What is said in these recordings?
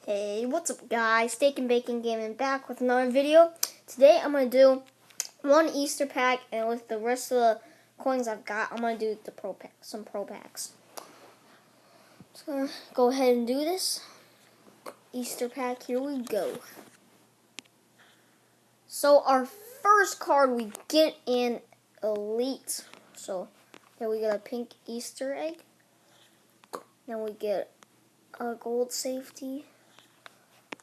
Hey, what's up guys? Steak and Bacon Gaming back with another video. Today I'm going to do one Easter pack, and with the rest of the coins I've got, I'm going to do the some pro packs. So go ahead and do this. Easter pack, here we go. So our first card we get in Elite. So there we get a pink Easter egg. Then we get a gold safety.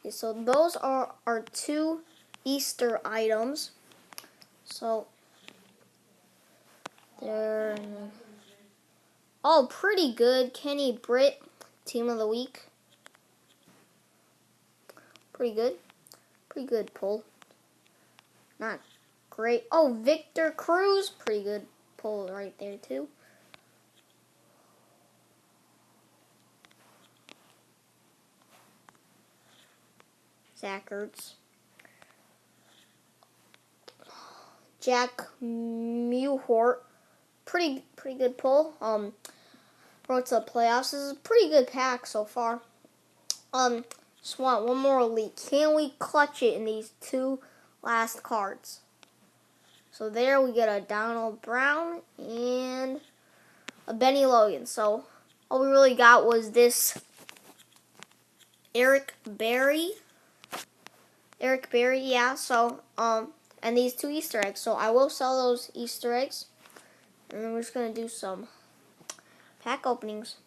Okay, so those are our two Easter items. So they're all pretty good. Kenny Britt, Team of the Week. Pretty good. Pretty good pull. Not great. Oh, Victor Cruz. Pretty good pull right there too. Zach Ertz. Jack Mewhort. Pretty good pull. Road to the playoffs. This is a pretty good pack so far. Just want one more elite. Can we clutch it in these two last cards? So there we get a Donald Brown and a Benny Logan. So all we really got was this Eric Berry. Yeah. So and these two Easter eggs. So I will sell those Easter eggs, and then we're just gonna do some pack openings,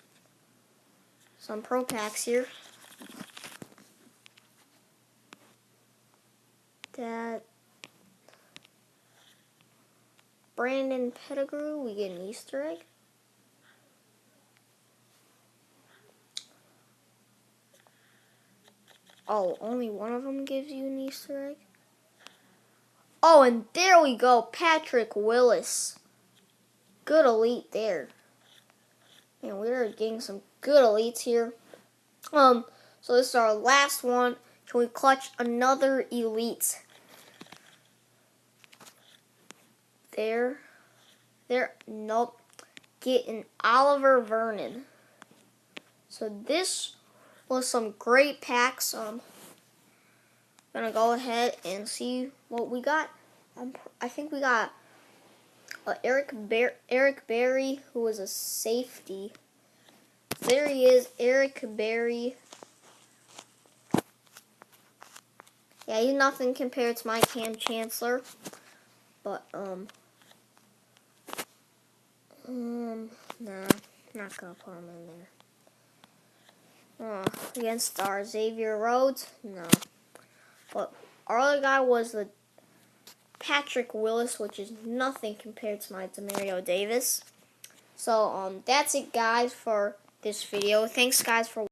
some pro packs here. That Brandon Pettigrew, we get an Easter egg. Oh, only one of them gives you an Easter egg? Oh, and there we go, Patrick Willis. Good elite there. Man, we're getting some good elites here. So this is our last one. Can we clutch another elite? There. Nope. Getting Oliver Vernon. So this was some great packs. Gonna go ahead and see what we got. I think we got Eric Berry, who was a safety. There he is, Eric Berry. Yeah, he's nothing compared to my Cam Chancellor, but nah, not gonna put him in there. Against our Xavier Rhodes, no. But our other guy was the Patrick Willis, which is nothing compared to my Demario Davis. So that's it, guys, for this video. Thanks, guys, for